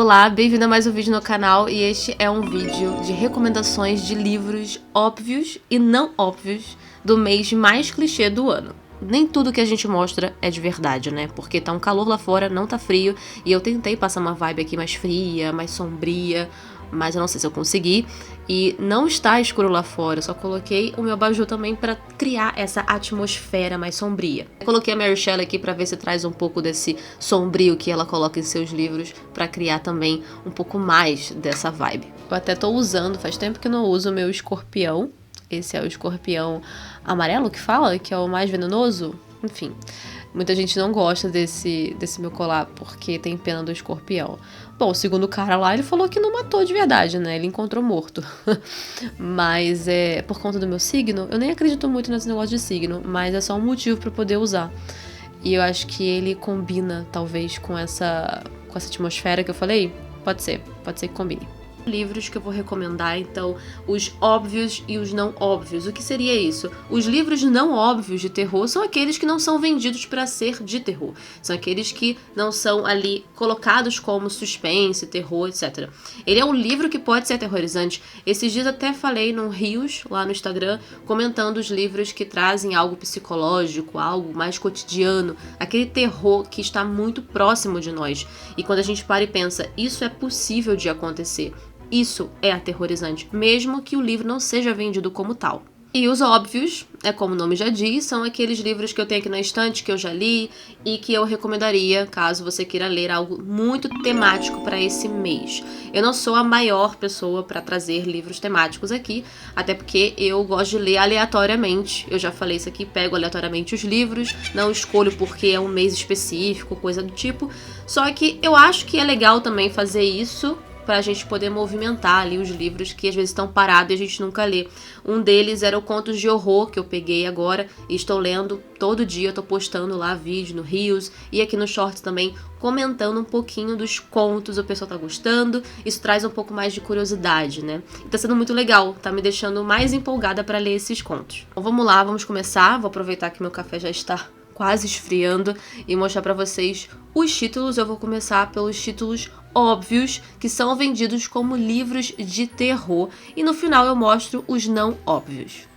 Olá, bem-vindo a mais um vídeo no canal e este é um vídeo de recomendações de livros óbvios e não óbvios do mês mais clichê do ano. Nem tudo que a gente mostra é de verdade, né? Porque tá um calor lá fora, não tá frio, e eu tentei passar uma vibe aqui mais fria, mais sombria, mas eu não sei se eu consegui. E não está escuro lá fora, eu só coloquei o meu abajur também pra criar essa atmosfera mais sombria. Eu coloquei a Mary Shelley aqui pra ver se traz um pouco desse sombrio que ela coloca em seus livros, pra criar também um pouco mais dessa vibe. Eu até tô usando, faz tempo que eu não uso o meu escorpião. Esse é o escorpião amarelo que fala, que é o mais venenoso. Enfim, muita gente não gosta desse meu colar porque tem pena do escorpião. Bom, segundo o cara lá, ele falou que não matou de verdade, né? Ele encontrou morto. Mas é por conta do meu signo, eu nem acredito muito nesse negócio de signo, mas é só um motivo pra eu poder usar. E eu acho que ele combina, talvez, com essa atmosfera que eu falei. Pode ser que combine. Livros que eu vou recomendar, então, os óbvios e os não óbvios. O que seria isso? Os livros não óbvios de terror são aqueles que não são vendidos para ser de terror. São aqueles que não são ali colocados como suspense, terror, etc. Ele é um livro que pode ser aterrorizante. Esses dias até falei no Rios, lá no Instagram, comentando os livros que trazem algo psicológico, algo mais cotidiano, aquele terror que está muito próximo de nós. E quando a gente para e pensa, isso é possível de acontecer. Isso é aterrorizante, mesmo que o livro não seja vendido como tal. E os óbvios, como o nome já diz, são aqueles livros que eu tenho aqui na estante, que eu já li e que eu recomendaria caso você queira ler algo muito temático para esse mês. Eu não sou a maior pessoa para trazer livros temáticos aqui, até porque eu gosto de ler aleatoriamente. Eu já falei isso aqui, pego aleatoriamente os livros, não escolho porque é um mês específico, coisa do tipo. Só que eu acho que é legal também fazer isso para a gente poder movimentar ali os livros que às vezes estão parados e a gente nunca lê. Um deles era o Contos de Horror, que eu peguei agora e estou lendo todo dia, eu tô postando lá vídeo no Reels e aqui no Shorts também, comentando um pouquinho dos contos, o pessoal tá gostando, isso traz um pouco mais de curiosidade, né? E tá sendo muito legal, tá me deixando mais empolgada para ler esses contos. Então vamos lá, vamos começar, vou aproveitar que meu café já está quase esfriando e mostrar para vocês os títulos. Eu vou começar pelos títulos óbvios, que são vendidos como livros de terror, e no final eu mostro os não óbvios.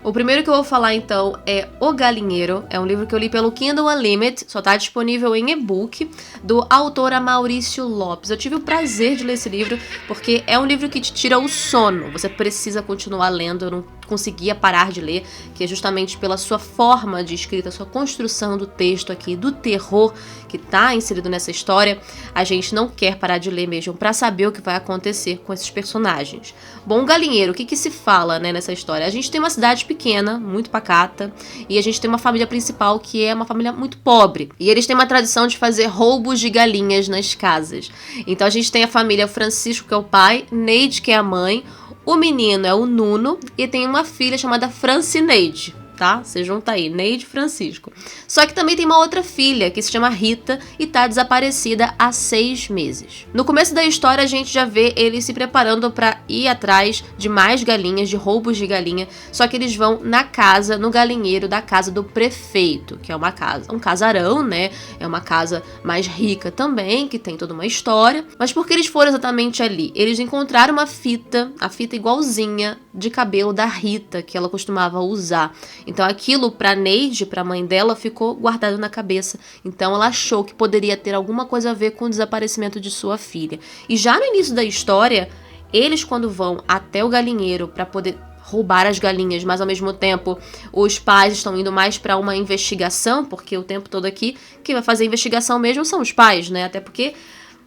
O primeiro que eu vou falar, então, é O Galinheiro. É um livro que eu li pelo Kindle Unlimited, só tá disponível em e-book, do autor Maurício Lopes. Eu tive o prazer de ler esse livro, porque é um livro que te tira o sono. Você precisa continuar lendo, eu não conseguia parar de ler, que é justamente pela sua forma de escrita, sua construção do texto aqui, do terror que tá inserido nessa história. A gente não quer parar de ler mesmo pra saber o que vai acontecer com esses personagens. Bom, o Galinheiro, o que se fala, né, nessa história? A gente tem uma cidade pequena, muito pacata, e a gente tem uma família principal que é uma família muito pobre. E eles têm uma tradição de fazer roubos de galinhas nas casas. Então a gente tem a família Francisco, que é o pai, Neide, que é a mãe, o menino é o Nuno e tem uma filha chamada Francineide, tá? Você junta aí, Neide e Francisco. Só que também tem uma outra filha que se chama Rita e tá desaparecida há 6 meses. No começo da história a gente já vê eles se preparando pra ir atrás de mais galinhas, de roubos de galinha, só que eles vão na casa, no galinheiro da casa do prefeito, que é uma casa, um casarão, né? É uma casa mais rica também, que tem toda uma história. Mas por que eles foram exatamente ali? Eles encontraram uma fita, a fita igualzinha de cabelo da Rita, que ela costumava usar. Então aquilo pra Neide, pra mãe dela, ficou guardado na cabeça. Então ela achou que poderia ter alguma coisa a ver com o desaparecimento de sua filha. E já no início da história, eles quando vão até o galinheiro pra poder roubar as galinhas, mas ao mesmo tempo os pais estão indo mais pra uma investigação, porque o tempo todo aqui quem vai fazer a investigação mesmo são os pais, né? Até porque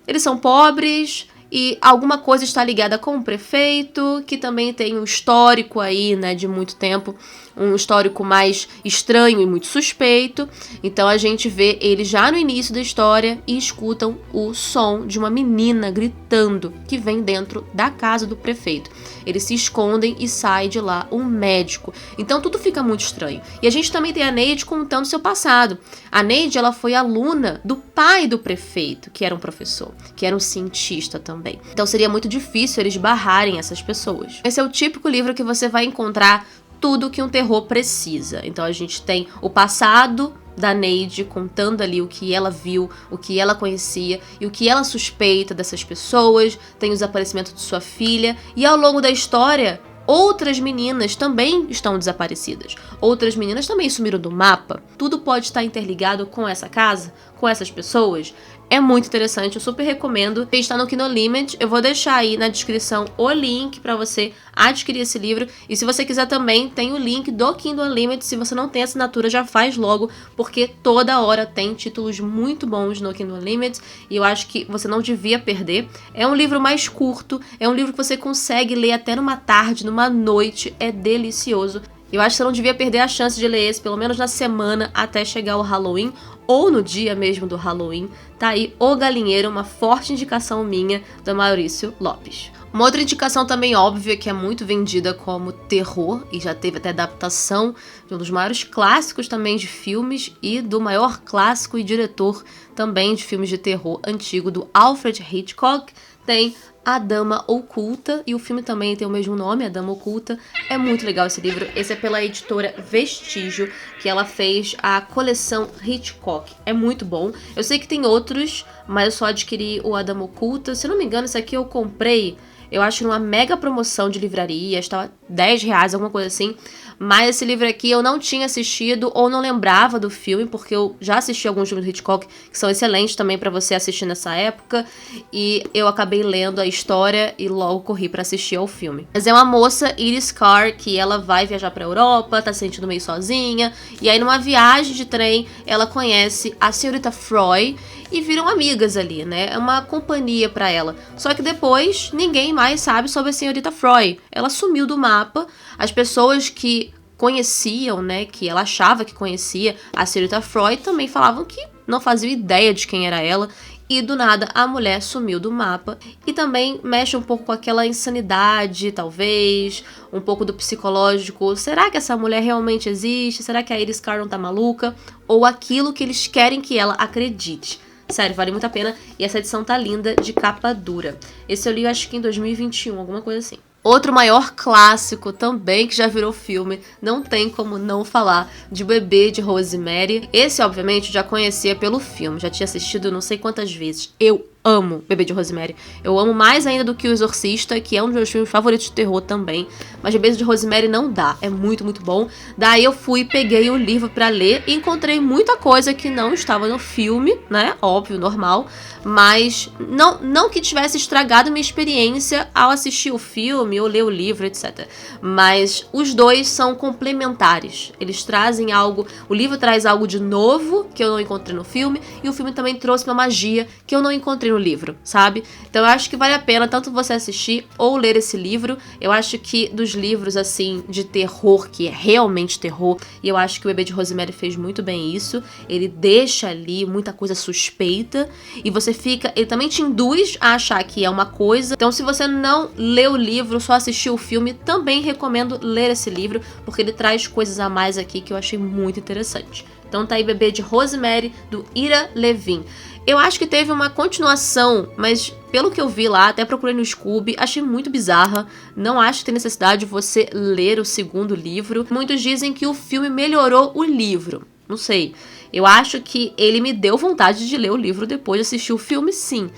eles são pobres e alguma coisa está ligada com o prefeito, que também tem um histórico aí, né, de muito tempo, um histórico mais estranho e muito suspeito. Então a gente vê eles já no início da história e escutam o som de uma menina gritando que vem dentro da casa do prefeito. Eles se escondem e sai de lá um médico. Então tudo fica muito estranho. E a gente também tem a Neide contando seu passado. A Neide, ela foi aluna do pai do prefeito, que era um professor, que era um cientista também. Então seria muito difícil eles barrarem essas pessoas. Esse é o típico livro que você vai encontrar tudo que um terror precisa. Então a gente tem o passado da Neide contando ali o que ela viu, o que ela conhecia e o que ela suspeita dessas pessoas, tem o desaparecimento de sua filha, e ao longo da história, outras meninas também estão desaparecidas. Outras meninas também sumiram do mapa. Tudo pode estar interligado com essa casa, com essas pessoas. É muito interessante, eu super recomendo. Está no Kindle Unlimited, eu vou deixar aí na descrição o link para você adquirir esse livro. E se você quiser também, tem o link do Kindle Unlimited. Se você não tem assinatura, já faz logo, porque toda hora tem títulos muito bons no Kindle Unlimited e eu acho que você não devia perder. É um livro mais curto, é um livro que você consegue ler até numa tarde, numa noite, é delicioso. Eu acho que você não devia perder a chance de ler esse, pelo menos na semana até chegar o Halloween, ou no dia mesmo do Halloween. Tá aí O Galinheiro, uma forte indicação minha, do Maurício Lopes. Uma outra indicação também óbvia, que é muito vendida como terror, e já teve até adaptação de um dos maiores clássicos também de filmes, e do maior clássico e diretor também de filmes de terror antigo, do Alfred Hitchcock, tem A Dama Oculta, e o filme também tem o mesmo nome, A Dama Oculta. É muito legal esse livro. Esse é pela editora Vestígio, que ela fez a coleção Hitchcock. É muito bom. Eu sei que tem outros, mas eu só adquiri o A Dama Oculta. Se não me engano, esse aqui eu comprei, eu acho, numa mega promoção de livraria, estava R$10, alguma coisa assim. Mas esse livro aqui eu não tinha assistido ou não lembrava do filme, porque eu já assisti alguns filmes do Hitchcock que são excelentes também pra você assistir nessa época, e eu acabei lendo a história e logo corri pra assistir ao filme. Mas é uma moça, Iris Carr, que ela vai viajar pra Europa, tá se sentindo meio sozinha, e aí numa viagem de trem ela conhece a senhorita Froy e viram amigas ali, né? É uma companhia pra ela. Só que depois ninguém mais sabe sobre a senhorita Froy. Ela sumiu do mapa. As pessoas que conheciam, né, que ela achava que conhecia a senhorita Froy também falavam que não faziam ideia de quem era ela. E do nada a mulher sumiu do mapa. E também mexe um pouco com aquela insanidade, talvez, um pouco do psicológico. Será que essa mulher realmente existe? Será que a Iris Carr não tá maluca? Ou aquilo que eles querem que ela acredite? Sério, vale muito a pena. E essa edição tá linda, de capa dura. Esse eu li, acho que em 2021, alguma coisa assim. Outro maior clássico também que já virou filme, não tem como não falar de Bebê de Rosemary. Esse, obviamente, eu já conhecia pelo filme, já tinha assistido não sei quantas vezes. Eu amo Bebê de Rosemary. Eu amo mais ainda do que O Exorcista, que é um dos meus filmes favoritos de terror também. Mas Bebê de Rosemary não dá, é muito, muito bom. Daí eu fui, peguei o livro pra ler e encontrei muita coisa que não estava no filme, né? Óbvio, normal. Mas não que tivesse estragado minha experiência ao assistir o filme ou ler o livro, etc. Mas os dois são complementares. Eles trazem algo, o livro traz algo de novo que eu não encontrei no filme, e o filme também trouxe uma magia que eu não encontrei no livro, sabe? Então eu acho que vale a pena tanto você assistir ou ler esse livro. Eu acho que dos livros, assim, de terror, que é realmente terror, e eu acho que o Bebê de Rosemary fez muito bem isso, ele deixa ali muita coisa suspeita, e você fica, ele também te induz a achar que é uma coisa. Então se você não leu o livro, só assistiu o filme, também recomendo ler esse livro, porque ele traz coisas a mais aqui que eu achei muito interessante. Então tá aí Bebê de Rosemary, do Ira Levin. Eu acho que teve uma continuação, mas pelo que eu vi lá, até procurei no Scooby, achei muito bizarra. Não acho que tem necessidade de você ler o segundo livro. Muitos dizem que o filme melhorou o livro. Não sei. Eu acho que ele me deu vontade de ler o livro depois de assistir o filme, sim.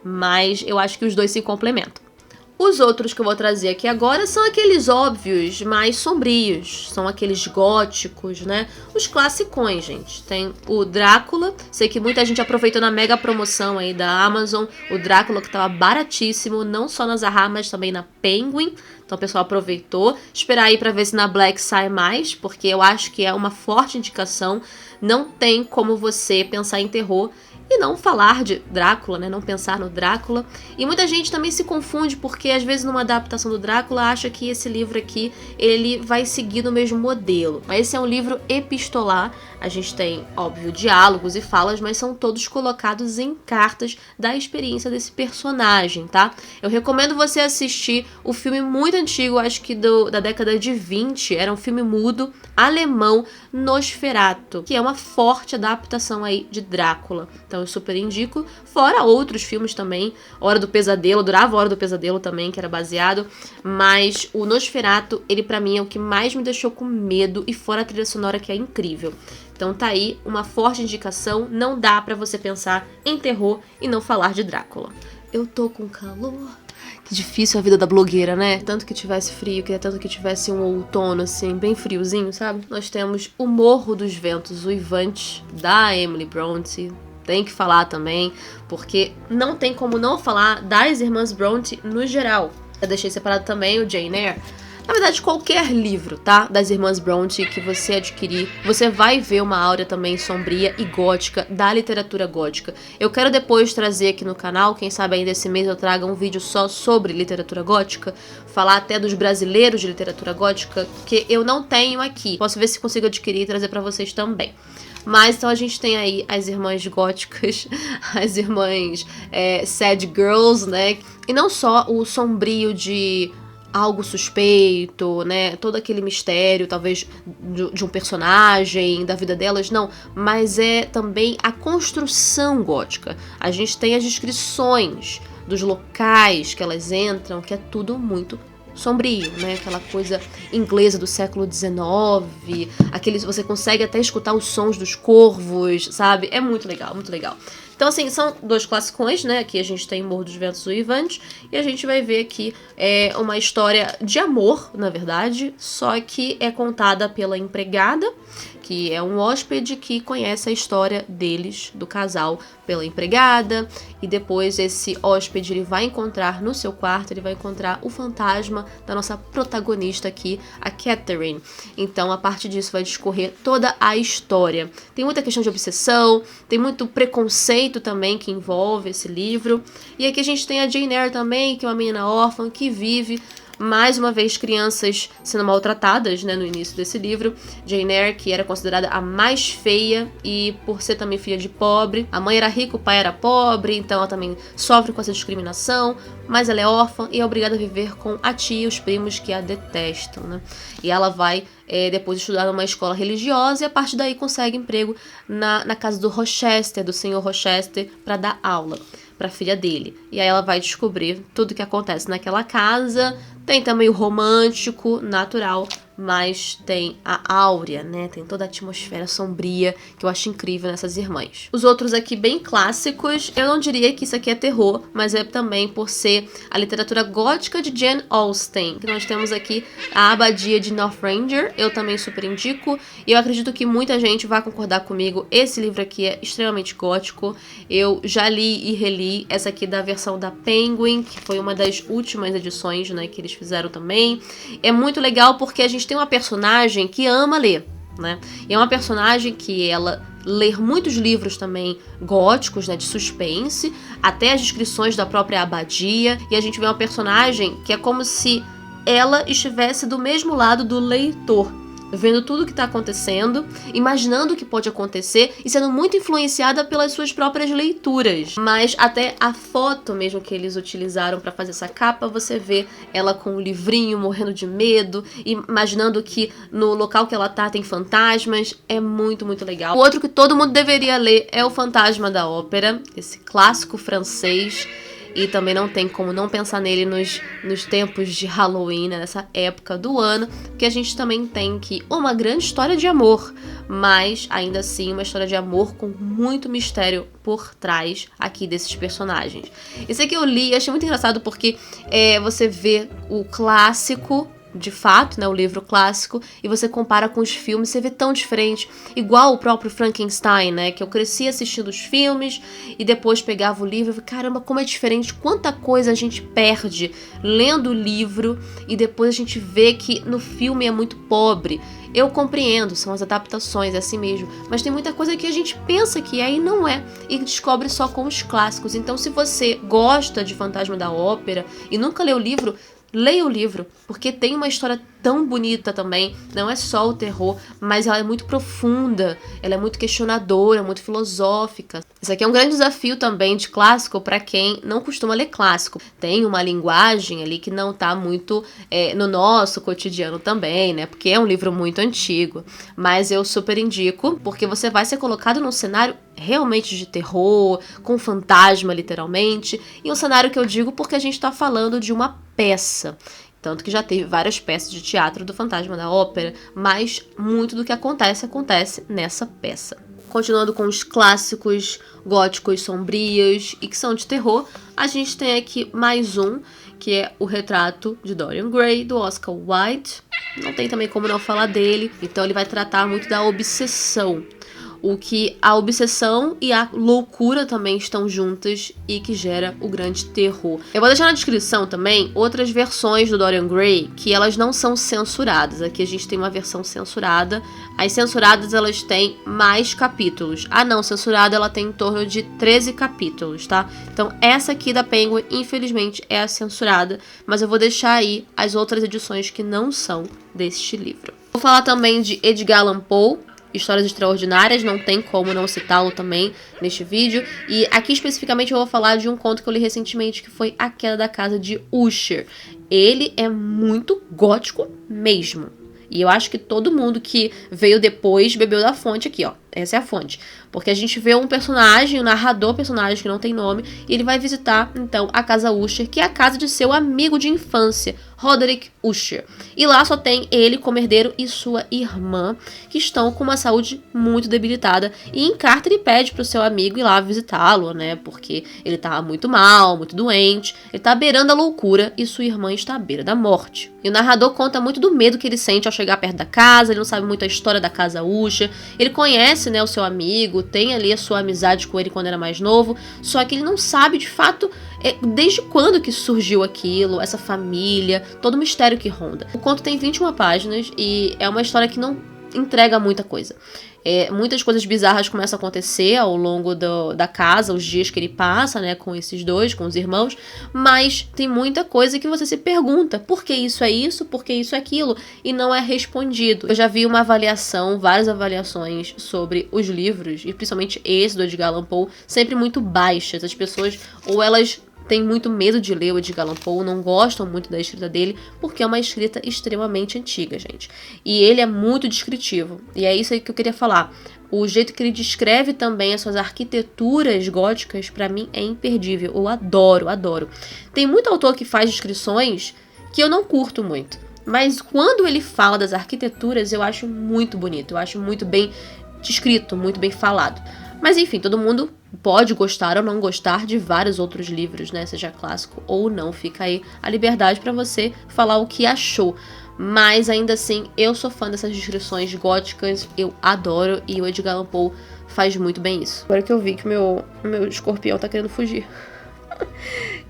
Mas eu acho que os dois se complementam. Os outros que eu vou trazer aqui agora são aqueles óbvios mais sombrios, são aqueles góticos, né? Os classicões, gente. Tem o Drácula, sei que muita gente aproveitou na mega promoção aí da Amazon, o Drácula que tava baratíssimo, não só na Zahar, mas também na Penguin. Então o pessoal aproveitou. Esperar aí pra ver se na Black sai mais, porque eu acho que é uma forte indicação. Não tem como você pensar em terror e não falar de Drácula, né? Não pensar no Drácula. E muita gente também se confunde porque às vezes numa adaptação do Drácula acha que esse livro aqui ele vai seguir no mesmo modelo. Mas esse é um livro epistolar. A gente tem, óbvio, diálogos e falas, mas são todos colocados em cartas da experiência desse personagem, tá? Eu recomendo você assistir o filme muito antigo, acho que da década de 20, era um filme mudo alemão, Nosferatu, que é uma forte adaptação aí de Drácula. Então então eu super indico. Fora outros filmes também, Hora do Pesadelo, adorava Hora do Pesadelo também, que era baseado, mas o Nosferatu, ele pra mim é o que mais me deixou com medo, e fora a trilha sonora que é incrível. Então tá aí uma forte indicação, não dá pra você pensar em terror e não falar de Drácula. Eu tô com calor. Que difícil a vida da blogueira, né? Tanto que tivesse frio, queria tanto que tivesse um outono, assim, bem friozinho, sabe? Nós temos O Morro dos Ventos Uivantes, da Emily Brontë. Tem que falar também, porque não tem como não falar das Irmãs Brontë no geral. Eu deixei separado também o Jane Eyre. Na verdade, qualquer livro, tá? Das Irmãs Brontë que você adquirir, você vai ver uma áurea também sombria e gótica da literatura gótica. Eu quero depois trazer aqui no canal, quem sabe ainda esse mês eu traga um vídeo só sobre literatura gótica, falar até dos brasileiros de literatura gótica, que eu não tenho aqui. Posso ver se consigo adquirir e trazer pra vocês também. Mas então a gente tem aí as irmãs góticas, as irmãs sad girls, né? E não só o sombrio de algo suspeito, né? Todo aquele mistério, talvez, de um personagem, da vida delas, não. Mas é também a construção gótica. A gente tem as descrições dos locais que elas entram, que é tudo muito sombrio, né? Aquela coisa inglesa do século XIX, você consegue até escutar os sons dos corvos, sabe? É muito legal, muito legal. Então, assim, são dois classicões, né? Aqui a gente tem Morro dos Ventos Uivantes e a gente vai ver aqui uma história de amor, na verdade, só que é contada pela empregada, que é um hóspede que conhece a história deles, do casal, pela empregada, e depois esse hóspede ele vai encontrar no seu quarto, ele vai encontrar o fantasma da nossa protagonista aqui, a Catherine. Então, a partir disso vai discorrer toda a história. Tem muita questão de obsessão, tem muito preconceito também que envolve esse livro. E aqui a gente tem a Jane Eyre também, que é uma menina órfã que vive mais uma vez crianças sendo maltratadas, né, no início desse livro. Jane Eyre, que era considerada a mais feia e por ser também filha de pobre. A mãe era rica, o pai era pobre, então ela também sofre com essa discriminação, mas ela é órfã e é obrigada a viver com a tia e os primos que a detestam, né? E ela vai depois estudar numa escola religiosa e a partir daí consegue emprego na casa do Rochester, do senhor Rochester, para dar aula para a filha dele. E aí ela vai descobrir tudo o que acontece naquela casa. Tem também o romântico, natural, mas tem a áurea, né? Tem toda a atmosfera sombria que eu acho incrível nessas irmãs. Os outros aqui bem clássicos, eu não diria que isso aqui é terror, mas é também por ser a literatura gótica de Jane Austen, que nós temos aqui a Abadia de Northanger, eu também super indico, e eu acredito que muita gente vai concordar comigo, esse livro aqui é extremamente gótico, eu já li e reli essa aqui da versão da Penguin, que foi uma das últimas edições, né, que eles fizeram também. É muito legal porque a gente tem uma personagem que ama ler, né? E é uma personagem que ela lê muitos livros também góticos, né, de suspense, até as descrições da própria abadia, e a gente vê uma personagem que é como se ela estivesse do mesmo lado do leitor, vendo tudo o que está acontecendo, imaginando o que pode acontecer e sendo muito influenciada pelas suas próprias leituras. Mas até a foto mesmo que eles utilizaram para fazer essa capa, você vê ela com um livrinho, morrendo de medo, imaginando que no local que ela tá tem fantasmas. É muito, muito legal. O outro que todo mundo deveria ler é O Fantasma da Ópera, esse clássico francês. E também não tem como não pensar nele nos tempos de Halloween, né, nessa época do ano, porque a gente também tem que uma grande história de amor, mas ainda assim uma história de amor com muito mistério por trás aqui desses personagens. Esse aqui eu li e achei muito engraçado porque você vê o clássico, de fato, né, o livro clássico, e você compara com os filmes, você vê tão diferente, igual o próprio Frankenstein, né, que eu cresci assistindo os filmes e depois pegava o livro e falei, caramba, como é diferente, quanta coisa a gente perde lendo o livro e depois a gente vê que no filme é muito pobre. Eu compreendo, são as adaptações, é assim mesmo, mas tem muita coisa que a gente pensa que é e não é, e descobre só com os clássicos. Então, se você gosta de Fantasma da Ópera e nunca leu o livro, leia o livro, porque tem uma história tão bonita também, não é só o terror, mas ela é muito profunda, ela é muito questionadora, muito filosófica. Isso aqui é um grande desafio também de clássico para quem não costuma ler clássico. Tem uma linguagem ali que não tá muito no nosso cotidiano também, né? Porque é um livro muito antigo, mas eu super indico, porque você vai ser colocado num cenário realmente de terror, com fantasma literalmente, e um cenário que eu digo porque a gente tá falando de uma peça. Tanto que já teve várias peças de teatro do Fantasma da Ópera, mas muito do que acontece nessa peça. Continuando com os clássicos góticos sombrios e que são de terror, a gente tem aqui mais um, que é o Retrato de Dorian Gray, do Oscar Wilde. Não tem também como não falar dele, então ele vai tratar muito da obsessão. O que a obsessão e a loucura também estão juntas e que gera o grande terror. Eu vou deixar na descrição também outras versões do Dorian Gray que elas não são censuradas. Aqui a gente tem uma versão censurada. As censuradas elas têm mais capítulos. A não censurada ela tem em torno de 13 capítulos, tá? Então essa aqui da Penguin infelizmente é a censurada, mas eu vou deixar aí as outras edições que não são deste livro. Vou falar também de Edgar Allan Poe, Histórias Extraordinárias, não tem como não citá-lo também neste vídeo. E aqui especificamente eu vou falar de um conto que eu li recentemente, que foi A Queda da Casa de Usher. Ele é muito gótico mesmo. E eu acho que todo mundo que veio depois bebeu da fonte aqui, ó. Essa é a fonte. Porque a gente vê um personagem, um narrador personagem que não tem nome, e ele vai visitar, então, a Casa Usher, que é a casa de seu amigo de infância, Roderick Usher. E lá só tem ele como herdeiro e sua irmã, que estão com uma saúde muito debilitada. E em carta ele pede pro seu amigo ir lá visitá-lo, né? Porque ele tá muito mal, muito doente, ele tá beirando a loucura e sua irmã está à beira da morte. E o narrador conta muito do medo que ele sente ao chegar perto da casa, ele não sabe muito a história da Casa Usher, ele conhece, né, o seu amigo, tem ali a sua amizade com ele quando era mais novo, só que ele não sabe de fato desde quando que surgiu aquilo, essa família, todo o mistério que ronda. O conto tem 21 páginas e é uma história que não entrega muita coisa. Muitas coisas bizarras começam a acontecer ao longo da casa, os dias que ele passa, né, com esses dois, com os irmãos, mas tem muita coisa que você se pergunta, por que isso é isso, por que isso é aquilo, e não é respondido. Eu já vi uma avaliação, várias avaliações sobre os livros, e principalmente esse do Edgar Allan Poe, sempre muito baixas. As pessoas, ou elas têm muito medo de ler o Edgar Allan Poe, não gostam muito da escrita dele, porque é uma escrita extremamente antiga, gente. E ele é muito descritivo, e é isso aí que eu queria falar. O jeito que ele descreve também as suas arquiteturas góticas, pra mim, é imperdível. Eu adoro, adoro. Tem muito autor que faz descrições que eu não curto muito, mas quando ele fala das arquiteturas, eu acho muito bonito, eu acho muito bem descrito, muito bem falado. Mas enfim, todo mundo pode gostar ou não gostar de vários outros livros, né? Seja clássico ou não. Fica aí a liberdade para você falar o que achou. Mas ainda assim, eu sou fã dessas descrições góticas. Eu adoro e o Edgar Allan Poe faz muito bem isso. Agora que eu vi que o meu escorpião tá querendo fugir.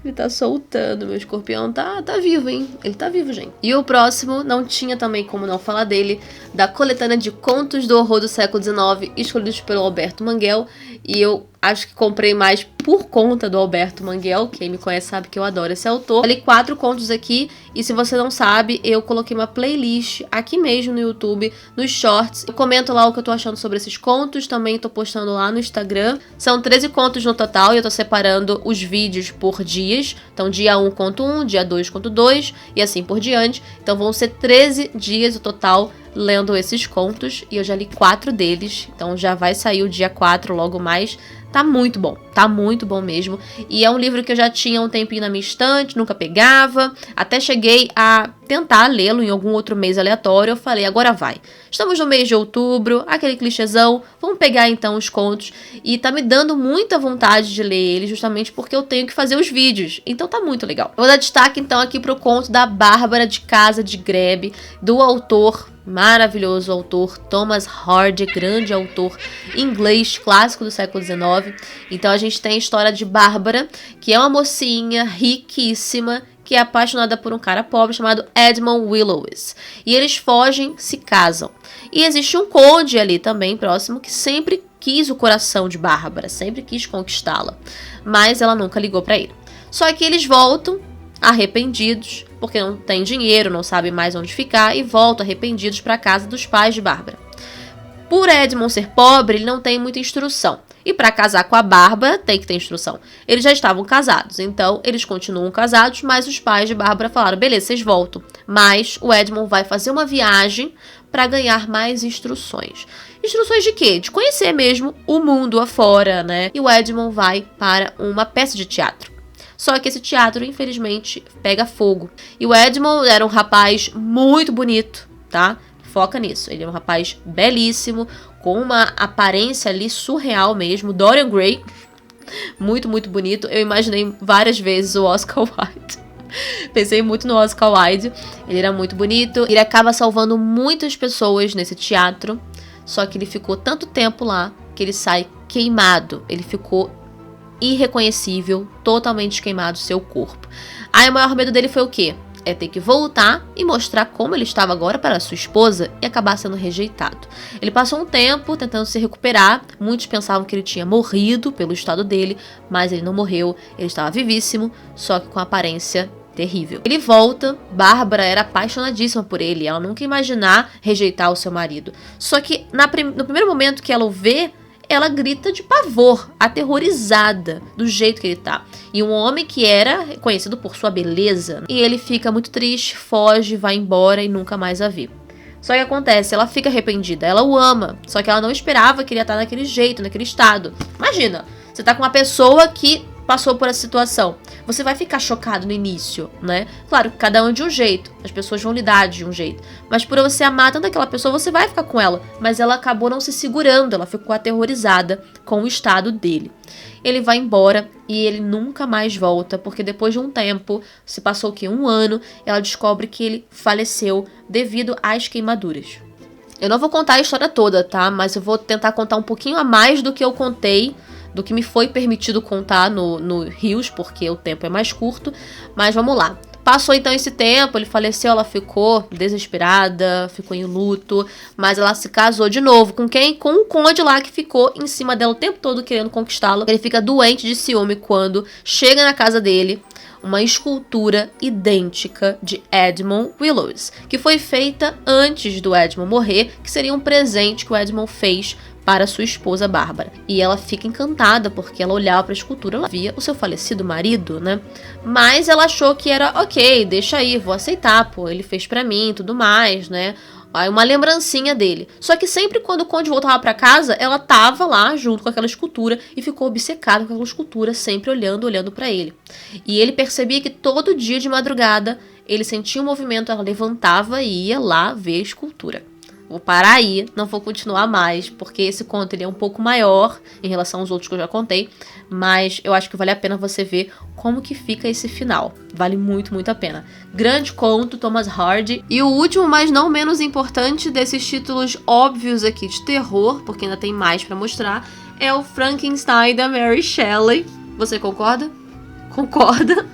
Ele tá soltando, meu escorpião tá vivo, hein? Ele tá vivo, gente. E o próximo, não tinha também como não falar dele, da coletânea de contos do horror do século XIX, escolhidos pelo Alberto Manguel. E eu acho que comprei mais por conta do Alberto Manguel. Quem me conhece sabe que eu adoro esse autor. Eu li 4 contos aqui, e se você não sabe, eu coloquei uma playlist aqui mesmo no YouTube, nos shorts. Eu comento lá o que eu tô achando sobre esses contos, também tô postando lá no Instagram. São 13 contos no total, e eu tô separando os vídeos por dias. Então dia 1 conto 1, dia 2 conto 2, e assim por diante. Então vão ser 13 dias o total lendo esses contos, e eu já li 4 deles, então já vai sair o dia 4 logo mais. Tá muito bom mesmo. E é um livro que eu já tinha um tempinho na minha estante, nunca pegava. Até cheguei a tentar lê-lo em algum outro mês aleatório. Eu falei, agora vai. Estamos no mês de outubro, aquele clichêzão. Vamos pegar então os contos. E tá me dando muita vontade de ler ele, justamente porque eu tenho que fazer os vídeos. Então tá muito legal. Eu vou dar destaque então aqui pro conto da Bárbara de Casa de Grebe, do autor maravilhoso, autor Thomas Hardy, grande autor inglês clássico do século XIX. Então a gente tem a história de Bárbara, que é uma mocinha riquíssima, que é apaixonada por um cara pobre chamado Edmund Willowes. E eles fogem, se casam. E existe um conde ali também próximo que sempre quis o coração de Bárbara, sempre quis conquistá-la, mas ela nunca ligou pra ele. Só que eles voltam arrependidos porque não tem dinheiro, não sabe mais onde ficar e voltam arrependidos para a casa dos pais de Bárbara. Por Edmond ser pobre, ele não tem muita instrução. E para casar com a Bárbara, tem que ter instrução. Eles já estavam casados, então eles continuam casados, mas os pais de Bárbara falaram, beleza, vocês voltam. Mas o Edmond vai fazer uma viagem para ganhar mais instruções. Instruções de quê? De conhecer mesmo o mundo afora, né? E o Edmond vai para uma peça de teatro. Só que esse teatro, infelizmente, pega fogo. E o Edmond era um rapaz muito bonito, tá? Foca nisso. Ele é um rapaz belíssimo, com uma aparência ali surreal mesmo. Dorian Gray. Muito, muito bonito. Eu imaginei várias vezes o Oscar Wilde. Pensei muito no Oscar Wilde. Ele era muito bonito. Ele acaba salvando muitas pessoas nesse teatro. Só que ele ficou tanto tempo lá que ele sai queimado. Ele ficou irreconhecível, totalmente queimado seu corpo. Aí o maior medo dele foi o quê? É ter que voltar e mostrar como ele estava agora para sua esposa e acabar sendo rejeitado. Ele passou um tempo tentando se recuperar. Muitos pensavam que ele tinha morrido pelo estado dele, mas ele não morreu. Ele estava vivíssimo, só que com aparência terrível. Ele volta, Bárbara era apaixonadíssima por ele, ela nunca ia imaginar rejeitar o seu marido. Só que no primeiro momento que ela o vê, ela grita de pavor, aterrorizada do jeito que ele tá. E um homem que era conhecido por sua beleza, e ele fica muito triste, foge, vai embora e nunca mais a vê. Só que acontece, ela fica arrependida, ela o ama, só que ela não esperava que ele ia estar daquele jeito, naquele estado. Imagina, você tá com uma pessoa que passou por essa situação. Você vai ficar chocado no início, né? Claro, cada um de um jeito. As pessoas vão lidar de um jeito. Mas por você amar tanto aquela pessoa, você vai ficar com ela. Mas ela acabou não se segurando. Ela ficou aterrorizada com o estado dele. Ele vai embora e ele nunca mais volta. Porque depois de um tempo, se passou o quê? 1 ano, ela descobre que ele faleceu devido às queimaduras. Eu não vou contar a história toda, tá? Mas eu vou tentar contar um pouquinho a mais do que eu contei, do que me foi permitido contar no Rios, porque o tempo é mais curto, mas vamos lá. Passou então esse tempo, ele faleceu, ela ficou desesperada, ficou em luto, mas ela se casou de novo. Com quem? Com um conde lá que ficou em cima dela o tempo todo querendo conquistá-la. Ele fica doente de ciúme quando chega na casa dele uma escultura idêntica de Edmond Willows, que foi feita antes do Edmond morrer, que seria um presente que o Edmond fez para sua esposa Bárbara. E ela fica encantada porque ela olhava para a escultura, ela via o seu falecido marido, né? Mas ela achou que era ok, deixa aí, vou aceitar, pô, ele fez para mim e tudo mais, né? Aí uma lembrancinha dele. Só que sempre quando o conde voltava para casa, ela tava lá junto com aquela escultura e ficou obcecada com aquela escultura, sempre olhando para ele. E ele percebia que todo dia de madrugada ele sentia um movimento, ela levantava e ia lá ver a escultura. Vou parar aí, não vou continuar mais, porque esse conto ele é um pouco maior em relação aos outros que eu já contei, mas eu acho que vale a pena você ver como que fica esse final. Vale muito, muito a pena. Grande conto, Thomas Hardy. E o último, mas não menos importante desses títulos óbvios aqui de terror, porque ainda tem mais pra mostrar, é o Frankenstein da Mary Shelley. Você concorda? Concorda?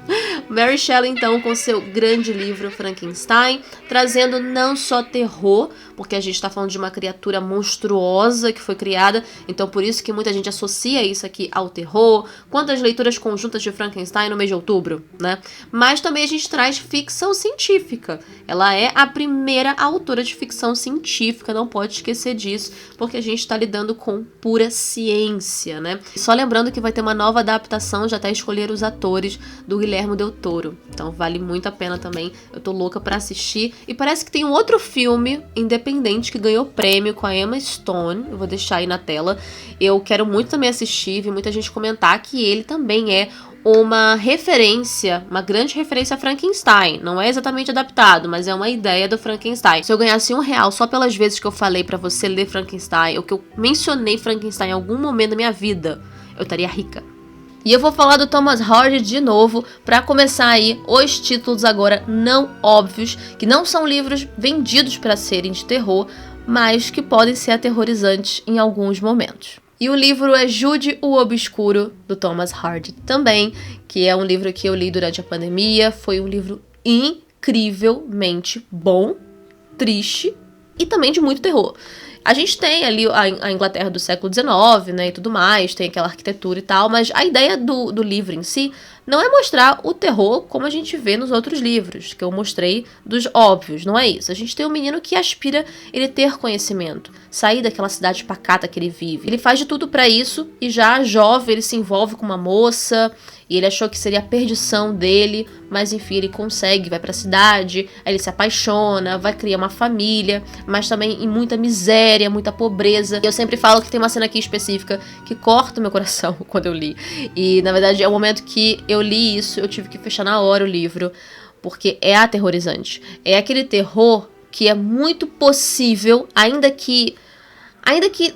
Mary Shelley, então, com seu grande livro Frankenstein, trazendo não só terror, porque a gente está falando de uma criatura monstruosa que foi criada, então por isso que muita gente associa isso aqui ao terror, quanto às leituras conjuntas de Frankenstein no mês de outubro, né? Mas também a gente traz ficção científica. Ela é a primeira autora de ficção científica, não pode esquecer disso, porque a gente está lidando com pura ciência, né? Só lembrando que vai ter uma nova adaptação, já até escolher os atores, do Guillermo del Toro. Então vale muito a pena também. Eu tô louca pra assistir. E parece que tem um outro filme independente que ganhou prêmio com a Emma Stone. Eu vou deixar aí na tela. Eu quero muito também assistir. Vi muita gente comentar que ele também é uma referência, uma grande referência a Frankenstein. Não é exatamente adaptado, mas é uma ideia do Frankenstein. Se eu ganhasse R$1 só pelas vezes que eu falei pra você ler Frankenstein, ou que eu mencionei Frankenstein em algum momento da minha vida, eu estaria rica. E eu vou falar do Thomas Hardy de novo, para começar aí os títulos agora não óbvios, que não são livros vendidos para serem de terror, mas que podem ser aterrorizantes em alguns momentos. E o livro é Jude o Obscuro, do Thomas Hardy também, que é um livro que eu li durante a pandemia. Foi um livro incrivelmente bom, triste e também de muito terror. A gente tem ali a Inglaterra do século XIX, né, e tudo mais, tem aquela arquitetura e tal, mas a ideia do livro em si não é mostrar o terror como a gente vê nos outros livros, que eu mostrei dos óbvios, não é isso. A gente tem um menino que aspira ele ter conhecimento, sair daquela cidade pacata que ele vive. Ele faz de tudo pra isso e já jovem ele se envolve com uma moça e ele achou que seria a perdição dele, mas enfim, ele consegue, vai pra cidade, aí ele se apaixona, vai criar uma família, mas também em muita miséria, muita pobreza. E eu sempre falo que tem uma cena aqui específica que corta o meu coração quando eu li. E na verdade é o momento que eu li isso, eu tive que fechar na hora o livro, porque é aterrorizante. É aquele terror que é muito possível, ainda que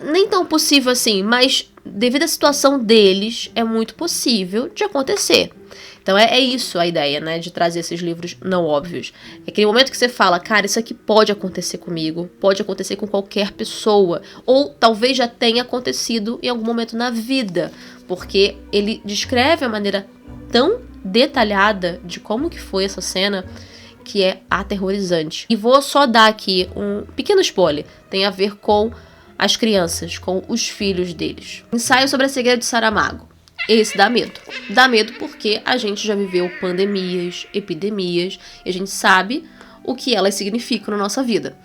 nem tão possível assim, mas devido à situação deles, é muito possível de acontecer. Então é isso a ideia, né, de trazer esses livros não óbvios. É aquele momento que você fala, cara, isso aqui pode acontecer comigo, pode acontecer com qualquer pessoa, ou talvez já tenha acontecido em algum momento na vida, porque ele descreve a maneira tão detalhada de como que foi essa cena, que é aterrorizante. E vou só dar aqui um pequeno spoiler, tem a ver com as crianças, com os filhos deles. Ensaio sobre a cegueira de Saramago. Esse dá medo. Dá medo porque a gente já viveu pandemias, epidemias, e a gente sabe o que elas significam na nossa vida.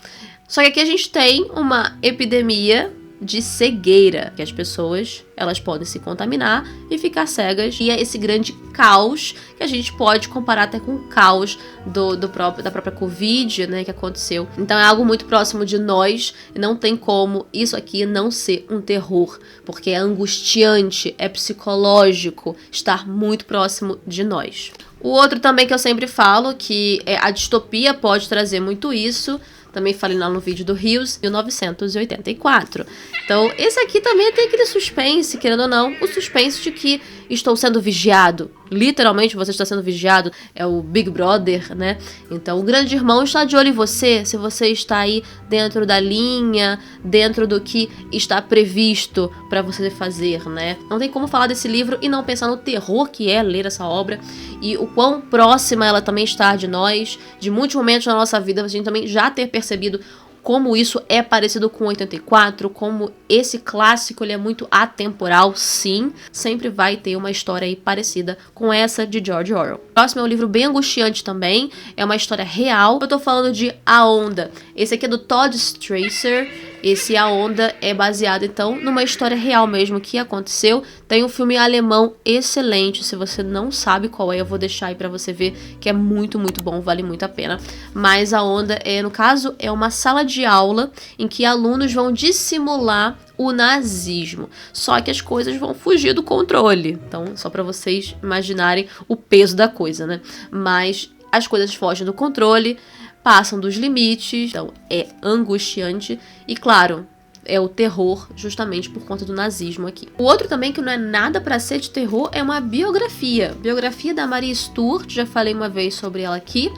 Só que aqui a gente tem uma epidemia de cegueira, que as pessoas elas podem se contaminar e ficar cegas, e é esse grande caos que a gente pode comparar até com o caos da própria Covid, né, que aconteceu. Então é algo muito próximo de nós e não tem como isso aqui não ser um terror, porque é angustiante, é psicológico estar muito próximo de nós. O outro também que eu sempre falo, que a distopia pode trazer muito isso, também falei lá no vídeo do Rios, 1984. Então, esse aqui também tem aquele suspense, querendo ou não, o suspense de que estou sendo vigiado. Literalmente, você está sendo vigiado, é o Big Brother, né? Então, o grande irmão está de olho em você, se você está aí dentro da linha, dentro do que está previsto para você fazer, né? Não tem como falar desse livro e não pensar no terror que é ler essa obra e o quão próxima ela também está de nós, de muitos momentos na nossa vida, a gente também já ter percebido como isso é parecido com 84, como esse clássico ele é muito atemporal, sim, sempre vai ter uma história aí parecida com essa de George Orwell. O próximo é um livro bem angustiante também, é uma história real, eu tô falando de A Onda. Esse aqui é do Todd Strasser, esse A Onda é baseado então numa história real mesmo que aconteceu. Tem um filme alemão excelente, se você não sabe qual é, eu vou deixar aí pra você ver, que é muito, muito bom, vale muito a pena. Mas A Onda, no caso, é uma sala de aula em que alunos vão dissimular o nazismo. Só que as coisas vão fugir do controle. Então, só pra vocês imaginarem o peso da coisa, né? Mas as coisas fogem do controle, passam dos limites, então é angustiante e, claro, é o terror justamente por conta do nazismo aqui. O outro também que não é nada pra ser de terror é uma biografia. Biografia da Maria Stuart, já falei uma vez sobre ela aqui,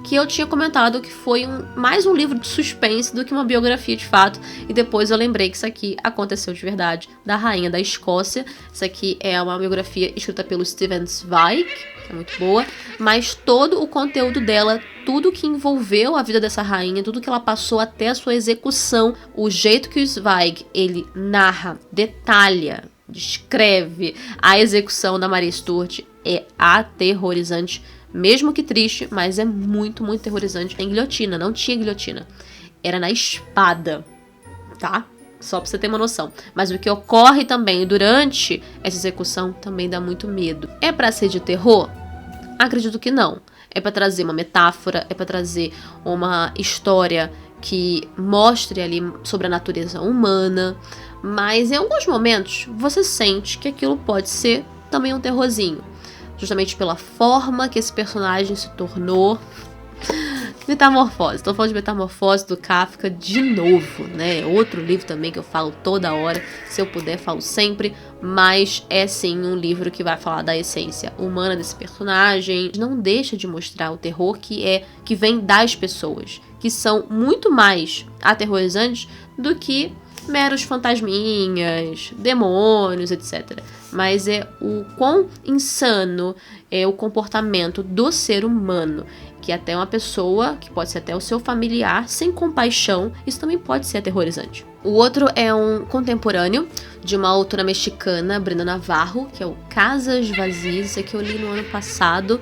que eu tinha comentado que foi mais um livro de suspense do que uma biografia de fato, e depois eu lembrei que isso aqui aconteceu de verdade, da rainha da Escócia. Isso aqui é uma biografia escrita pelo Stefan Zweig, que é muito boa, mas todo o conteúdo dela, tudo que envolveu a vida dessa rainha, tudo que ela passou até a sua execução, o jeito que o Zweig, ele narra, detalha, descreve a execução da Maria Stuart é aterrorizante, mesmo que triste, mas é muito, muito aterrorizante. Tem guilhotina, não tinha guilhotina, era na espada, tá? Só pra você ter uma noção. Mas o que ocorre também durante essa execução também dá muito medo. É pra ser de terror? Acredito que não. É pra trazer uma metáfora, é pra trazer uma história que mostre ali sobre a natureza humana, mas em alguns momentos você sente que aquilo pode ser também um terrorzinho, justamente pela forma que esse personagem se tornou. Metamorfose, tô falando de Metamorfose do Kafka de novo, né? Outro livro também que eu falo toda hora, se eu puder falo sempre, mas é sim um livro que vai falar da essência humana desse personagem. Não deixa de mostrar o terror que vem das pessoas, que são muito mais aterrorizantes do que meros fantasminhas, demônios, etc. Mas é o quão insano é o comportamento do ser humano, que até uma pessoa, que pode ser até o seu familiar, sem compaixão, isso também pode ser aterrorizante. O outro é um contemporâneo de uma autora mexicana, Brenda Navarro, que é o Casas Vazias. Esse aqui eu li no ano passado,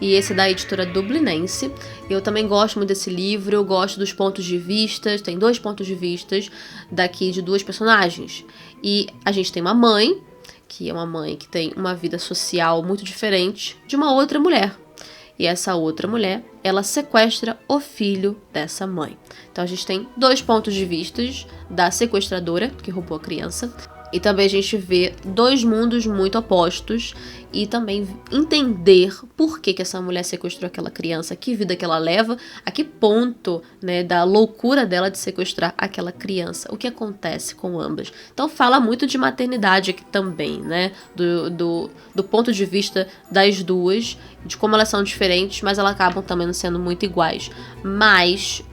e esse é da editora Dublinense. Eu também gosto muito desse livro, eu gosto dos pontos de vista, tem 2 pontos de vista daqui de 2 personagens. E a gente tem uma mãe, que é uma mãe que tem uma vida social muito diferente de uma outra mulher. E essa outra mulher, ela sequestra o filho dessa mãe. Então a gente tem 2 pontos de vista da sequestradora, que roubou a criança, e também a gente vê 2 mundos muito opostos, e também entender por que essa mulher sequestrou aquela criança, que vida que ela leva, a que ponto, né, da loucura dela de sequestrar aquela criança, o que acontece com ambas. Então fala muito de maternidade aqui também, né, do ponto de vista das duas, de como elas são diferentes, mas elas acabam também não sendo muito iguais. Mas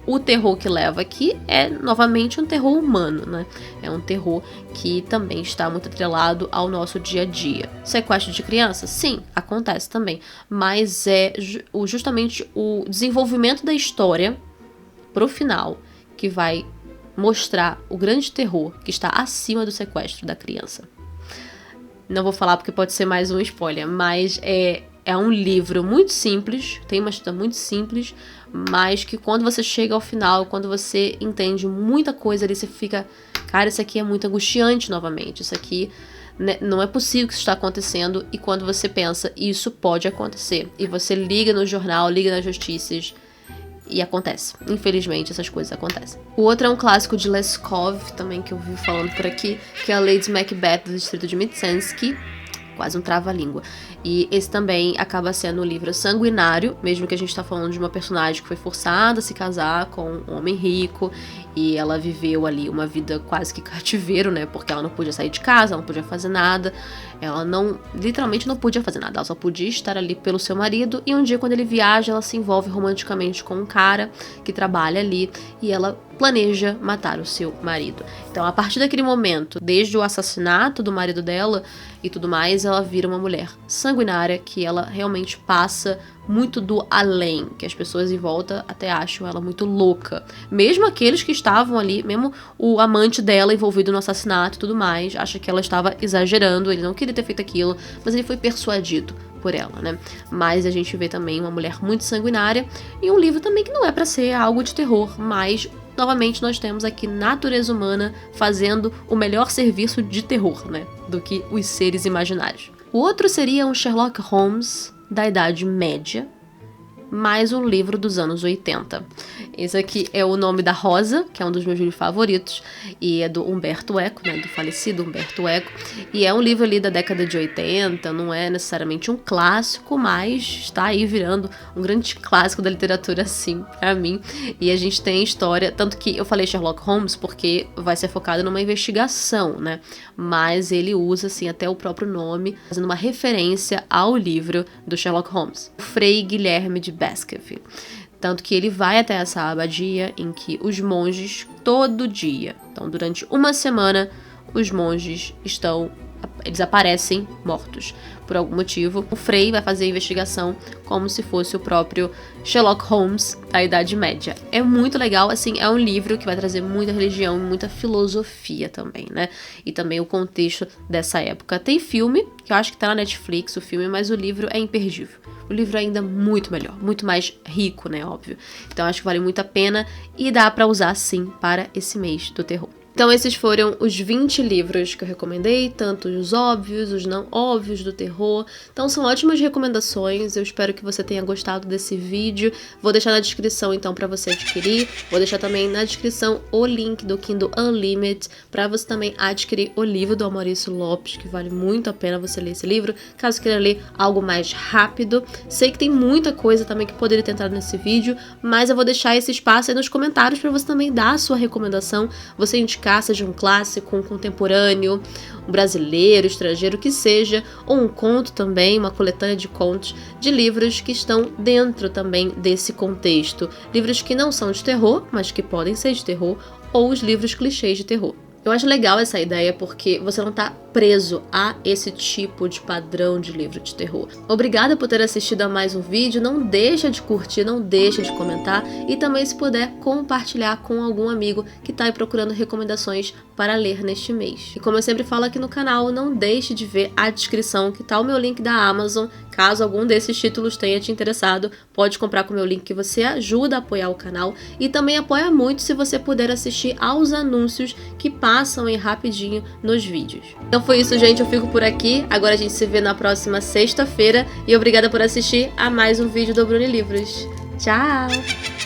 o terror que leva aqui é, novamente, um terror humano, né? É um terror que também está muito atrelado ao nosso dia a dia. Sequestro de criança? Sim, acontece também. Mas é justamente o desenvolvimento da história pro final que vai mostrar o grande terror que está acima do sequestro da criança. Não vou falar porque pode ser mais um spoiler, mas é um livro muito simples, tem uma história muito simples, mas que quando você chega ao final, quando você entende muita coisa ali, você fica, cara, isso aqui é muito angustiante novamente, isso aqui, né, não é possível que isso está acontecendo, e quando você pensa, isso pode acontecer, e você liga no jornal, liga nas notícias, e acontece. Infelizmente, essas coisas acontecem. O outro é um clássico de Leskov, também, que eu vi falando por aqui, que é a Lady Macbeth, do distrito de Mtsensk, quase um trava-língua. E esse também acaba sendo um livro sanguinário, mesmo que a gente tá falando de uma personagem que foi forçada a se casar com um homem rico, e ela viveu ali uma vida quase que cativeiro, né, porque ela não podia sair de casa, ela não podia fazer nada, ela literalmente não podia fazer nada, ela só podia estar ali pelo seu marido, e um dia quando ele viaja, ela se envolve romanticamente com um cara que trabalha ali, e ela planeja matar o seu marido. Então, a partir daquele momento, desde o assassinato do marido dela e tudo mais, ela vira uma mulher sanguinária, que ela realmente passa muito do além, que as pessoas em volta até acham ela muito louca. Mesmo aqueles que estavam ali, mesmo o amante dela envolvido no assassinato e tudo mais, acha que ela estava exagerando, ele não queria ter feito aquilo, mas ele foi persuadido por ela, né? Mas a gente vê também uma mulher muito sanguinária, e um livro também que não é pra ser algo de terror, mas novamente nós temos aqui natureza humana fazendo o melhor serviço de terror, né, do que os seres imaginários. O outro seria um Sherlock Holmes da Idade Média, mais um livro dos anos 80. Esse aqui é o Nome da Rosa, que é um dos meus livros favoritos, e é do Umberto Eco, né, do falecido Umberto Eco, e é um livro ali da década de 80, não é necessariamente um clássico, mas está aí virando um grande clássico da literatura, assim, pra mim, e a gente tem história, tanto que eu falei Sherlock Holmes porque vai ser focado numa investigação, né, mas ele usa, assim, até o próprio nome, fazendo uma referência ao livro do Sherlock Holmes, Frei Guilherme de Baskerville. Tanto que ele vai até essa abadia em que os monges, todo dia, então durante uma semana, os monges eles aparecem mortos por algum motivo. O Frei vai fazer a investigação como se fosse o próprio Sherlock Holmes da Idade Média. É muito legal, assim, é um livro que vai trazer muita religião e muita filosofia também, né? E também o contexto dessa época. Tem filme, que eu acho que tá na Netflix, o filme, mas o livro é imperdível. O livro é ainda muito melhor, muito mais rico, né, óbvio. Então acho que vale muito a pena e dá pra usar, sim, para esse mês do terror. Então esses foram os 20 livros que eu recomendei, tanto os óbvios, os não óbvios do terror. Então são ótimas recomendações, eu espero que você tenha gostado desse vídeo. Vou deixar na descrição então para você adquirir. Vou deixar também na descrição o link do Kindle Unlimited para você também adquirir o livro do Maurício Lopes, que vale muito a pena você ler esse livro, caso queira ler algo mais rápido. Sei que tem muita coisa também que poderia ter entrado nesse vídeo, mas eu vou deixar esse espaço aí nos comentários para você também dar a sua recomendação, você indicar seja um clássico, um contemporâneo, um brasileiro, estrangeiro, que seja, ou um conto também, uma coletânea de contos, de livros que estão dentro também desse contexto. Livros que não são de terror, mas que podem ser de terror, ou os livros clichês de terror. Eu acho legal essa ideia porque você não tá preso a esse tipo de padrão de livro de terror. Obrigada por ter assistido a mais um vídeo, não deixa de curtir, não deixa de comentar e também, se puder, compartilhar com algum amigo que está aí procurando recomendações para ler neste mês. E como eu sempre falo aqui no canal, não deixe de ver a descrição, que tá o meu link da Amazon. Caso algum desses títulos tenha te interessado, pode comprar com o meu link, que você ajuda a apoiar o canal e também apoia muito se você puder assistir aos anúncios que passam aí rapidinho nos vídeos. Então foi isso, gente, eu fico por aqui. Agora a gente se vê na próxima sexta-feira e obrigada por assistir a mais um vídeo do Bruni Livros. Tchau!